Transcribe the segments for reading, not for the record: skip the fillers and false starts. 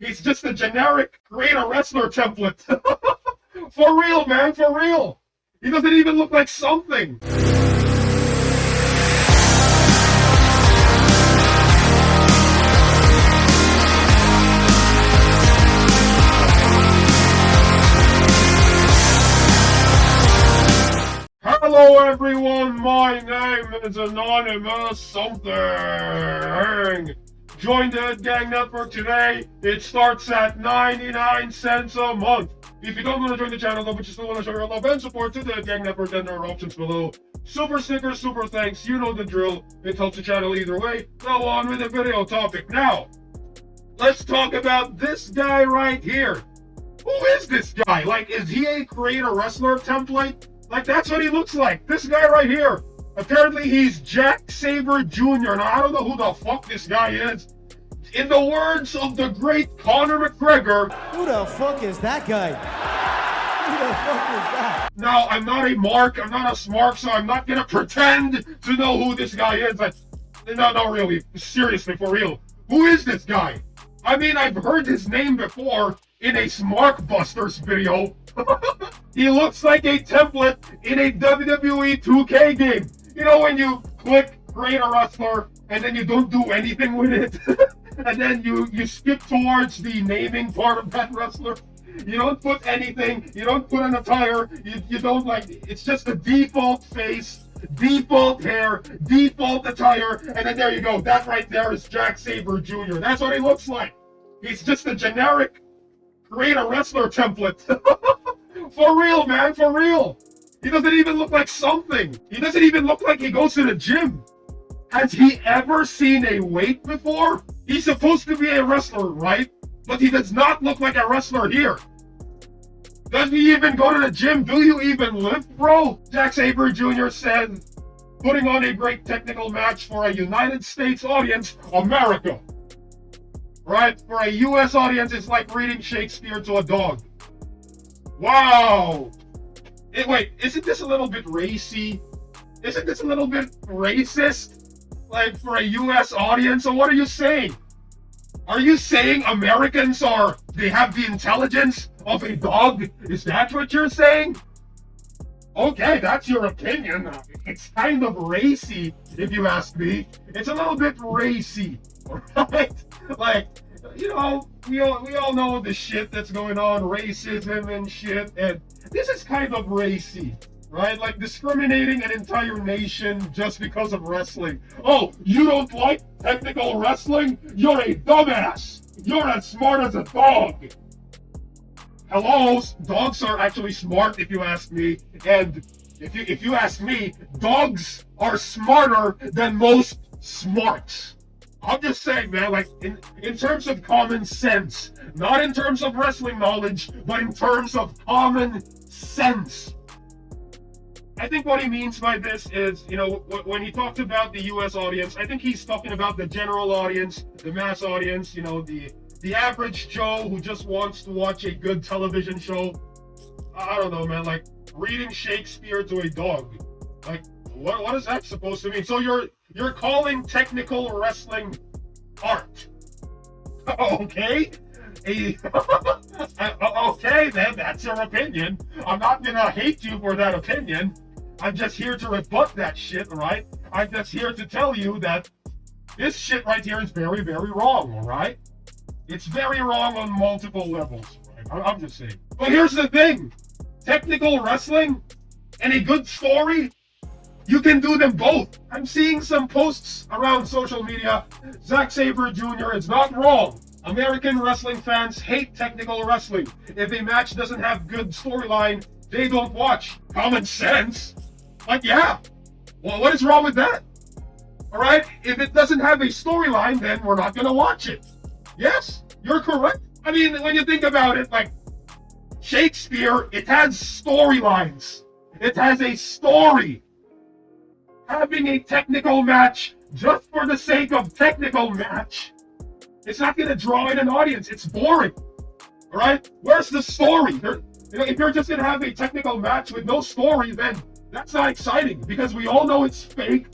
He's just a generic create a wrestler template. For real, man, for real. He doesn't even look like something. Hello everyone, my name is Anonymous Something. Join the Ed Gang Network today. It starts at 99 cents a month. If you don't want to join the channel though, but you still want to show your love and support to the Ed Gang Network, then there are options below. Super stickers, super thanks, you know the drill. It helps the channel either way. Now on with the video topic. Now, let's talk about this guy right here. Who is this guy? Like, is he a create a wrestler template? Like, that's what he looks like. This guy right here. Apparently, he's Jack Sabre Jr. Now, I don't know who the fuck this guy is. In the words of the great Conor McGregor... Who the fuck is that guy? Who the fuck is that? Now, I'm not a mark. I'm not a smart, so I'm not going to pretend to know who this guy is. Like, no, really. Seriously, for real. Who is this guy? I mean, I've heard his name before in a Smarkbusters video. He looks like a template in a WWE 2K game. You know when you click create a wrestler and then you don't do anything with it? And then you skip towards the naming part of that wrestler? You don't put anything, you don't put an attire, you don't like, it's just a default face, default hair, default attire, and then there you go. That right there is Jack Sabre Jr. That's what he looks like. He's just a generic create a wrestler template. For real, man, for real. He doesn't even look like something. He doesn't even look like he goes to the gym. Has he ever seen a weight before? He's supposed to be a wrestler, right? But he does not look like a wrestler here. Does he even go to the gym? Do you even lift, bro? Jack Sabre Jr. said, putting on a great technical match for a United States audience, America. Right? For a US audience, it's like reading Shakespeare to a dog. Wow. Wait, isn't this a little bit racy? Isn't this a little bit racist? Like, for a US audience? So what are you saying? Are you saying Americans they have the intelligence of a dog? Is that what you're saying? Okay, that's your opinion. It's kind of racy, if you ask me. It's a little bit racy, right? Like, you know, we all know the shit that's going on, racism and shit, and this is kind of racy, right? Like discriminating an entire nation just because of wrestling. Oh, you don't like technical wrestling? You're a dumbass. You're as smart as a dog. Hello, dogs are actually smart if you ask me, and if you ask me, dogs are smarter than most smarts. I'm just saying, man, like, in terms of common sense, not in terms of wrestling knowledge, but in terms of common sense. I think what he means by this is, you know, when he talks about the US audience, I think he's talking about the general audience, the mass audience, you know, the average Joe who just wants to watch a good television show. I don't know, man, like, reading Shakespeare to a dog. Like, what is that supposed to mean? So you're calling technical wrestling art. Okay? Okay, then that's your opinion. I'm not gonna hate you for that opinion. I'm just here to rebut that shit, right? I'm just here to tell you that this shit right here is very, very wrong, alright? It's very wrong on multiple levels, right? I'm just saying. But here's the thing. Technical wrestling and a good story, you can do them both. I'm seeing some posts around social media. Zack Sabre Jr. is not wrong. American wrestling fans hate technical wrestling. If a match doesn't have good storyline, they don't watch. Common sense. Like, yeah. Well, what is wrong with that? Alright? If it doesn't have a storyline, then we're not gonna watch it. Yes, you're correct. I mean, when you think about it, like, Shakespeare, it has storylines. It has a story. Having a technical match just for the sake of technical match, it's not going to draw in an audience. It's boring. All right? Where's the story? If you're just going to have a technical match with no story, then that's not exciting because we all know it's fake.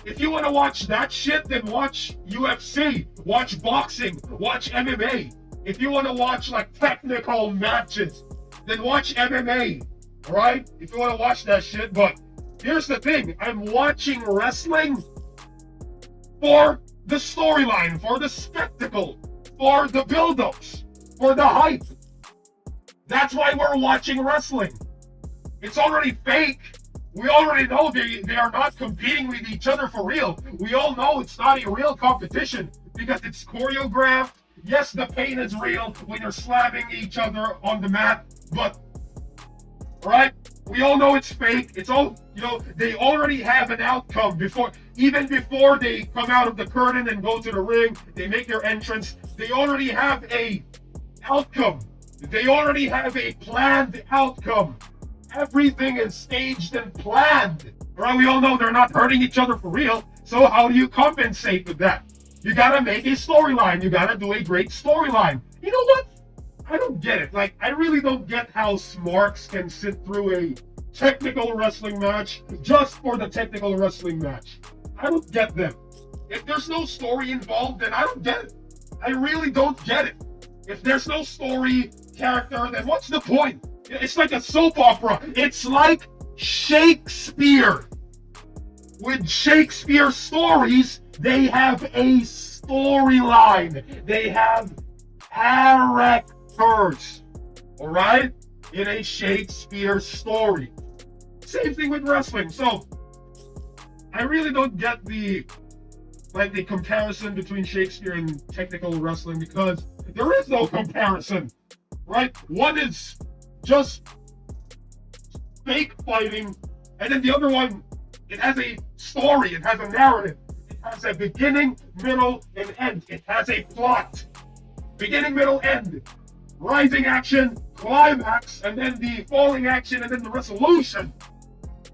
If you want to watch that shit, then watch UFC, watch boxing, watch MMA. If you want to watch like technical matches, then watch MMA, alright? If you want to watch that shit. But here's the thing, I'm watching wrestling for the storyline, for the spectacle, for the build-ups, for the hype. That's why we're watching wrestling. It's already fake. We already know they are not competing with each other for real. We all know it's not a real competition because it's choreographed. Yes, the pain is real when you're slamming each other on the mat, but, right? We all know it's fake. It's all, they already have an outcome even before they come out of the curtain and go to the ring, they make their entrance. They already have a outcome. They already have a planned outcome. Everything is staged and planned. Right? We all know they're not hurting each other for real. So how do you compensate with that? You gotta make a storyline. You gotta do a great storyline. You know what? I don't get it. Like, I really don't get how Smarks can sit through a technical wrestling match just for the technical wrestling match. I don't get them. If there's no story involved, then I don't get it. I really don't get it. If there's no story, character, then what's the point? It's like a soap opera. It's like Shakespeare. With Shakespeare stories, they have a storyline. They have characters. Alright? In a Shakespeare story. Same thing with wrestling. So, I really don't get the comparison between Shakespeare and technical wrestling because there is no comparison. Right? One is just fake fighting, and then the other one, it has a story, it has a narrative, it has a beginning, middle, and end. It has a plot. Beginning, middle, end. Rising action, climax, and then the falling action, and then the resolution.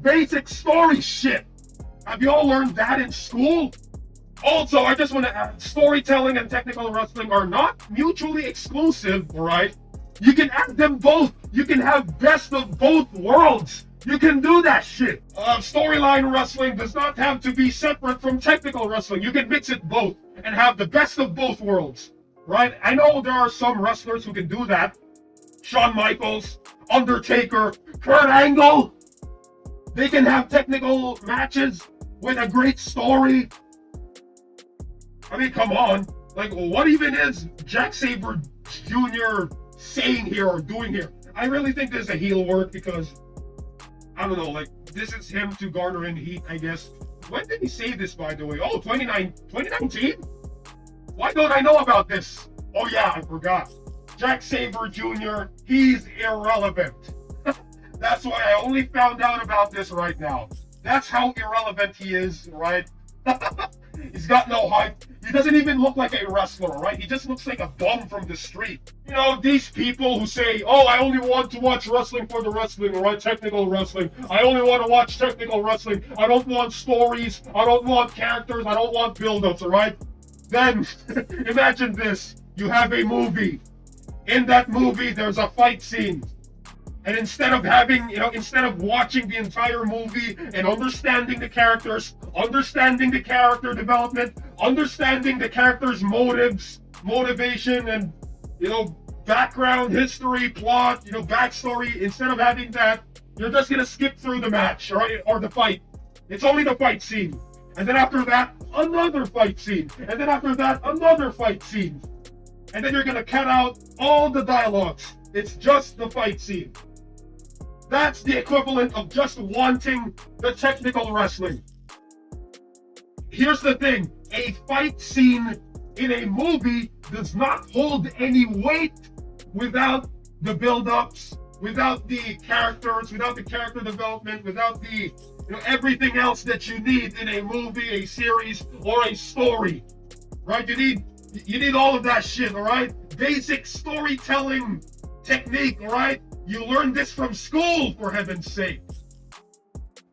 Basic story shit. Have you all learned that in school? Also, I just want to add, storytelling and technical wrestling are not mutually exclusive, alright? You can add them both. You can have best of both worlds. You can do that shit. Storyline wrestling does not have to be separate from technical wrestling. You can mix it both and have the best of both worlds, right? I know there are some wrestlers who can do that. Shawn Michaels, Undertaker, Kurt Angle. They can have technical matches with a great story. I mean, come on. Like, what even is Jack Sabre Jr. saying here or doing here? I really think this is a heel work because, I don't know, like, this is him to garner in heat, I guess. When did he say this, by the way? Oh, 2019? Why don't I know about this? Oh yeah, I forgot. Jack Sabre Jr., he's irrelevant. That's why I only found out about this right now. That's how irrelevant he is, right? He's got no hype. He doesn't even look like a wrestler, right? He just looks like a bum from the street. You know, these people who say, oh, I only want to watch wrestling for the wrestling, right? Technical wrestling. I only want to watch technical wrestling. I don't want stories. I don't want characters. I don't want build-ups, all right? Then, imagine this. You have a movie. In that movie, there's a fight scene. And instead of watching the entire movie and understanding the characters, understanding the character development, understanding the characters' motives, motivation, and, background, history, plot, backstory, instead of having that, you're just gonna skip through the match, right? Or the fight. It's only the fight scene. And then after that, another fight scene. And then after that, another fight scene. And then you're gonna cut out all the dialogues. It's just the fight scene. That's the equivalent of just wanting the technical wrestling. Here's the thing. A fight scene in a movie does not hold any weight without the build-ups, without the characters, without the character development, without the everything else that you need in a movie, a series, or a story. Right? You need all of that shit, all right? Basic storytelling technique, all right? You learned this from school, for heaven's sake.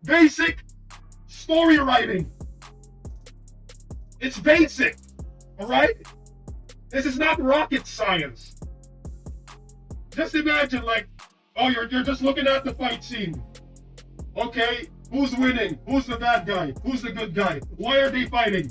Basic story writing. It's basic, all right? This is not rocket science. Just imagine, you're just looking at the fight scene. Okay, who's winning? Who's the bad guy? Who's the good guy? Why are they fighting?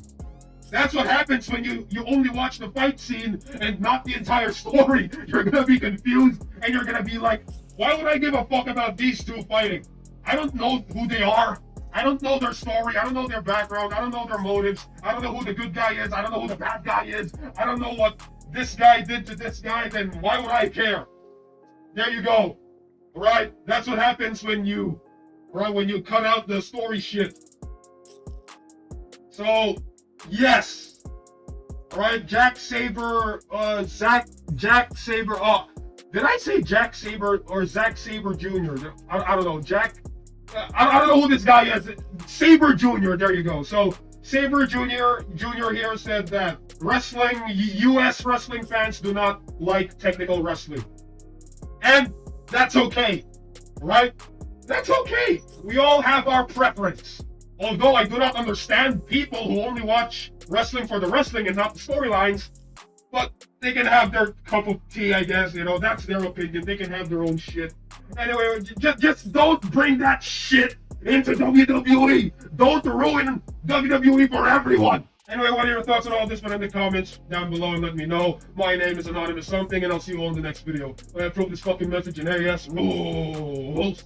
That's what happens when you only watch the fight scene and not the entire story. You're gonna be confused and you're gonna be like, why would I give a fuck about these two fighting? I don't know who they are. I don't know their story. I don't know their background. I don't know their motives. I don't know who the good guy is. I don't know who the bad guy is. I don't know what this guy did to this guy. Then why would I care? There you go. All right? That's what happens when you cut out the story shit. So, yes. All right, Jack Sabre, Jack Sabre. Oh, did I say Jack Sabre or Zack Sabre Jr.? I don't know. I don't know who this guy is. Sabre Jr. There you go. So Sabre Jr. here said that U.S. wrestling fans do not like technical wrestling, and that's okay, right? That's okay. We all have our preference. Although I do not understand people who only watch wrestling for the wrestling and not the storylines, but they can have their cup of tea, I guess. You know, that's their opinion. They can have their own shit. Anyway, just don't bring that shit into WWE. Don't ruin WWE for everyone. Anyway, what are your thoughts on all this? Put in the comments down below and let me know. My name is Anonymous Something, and I'll see you all in the next video. I approve this fucking message, and AS rules.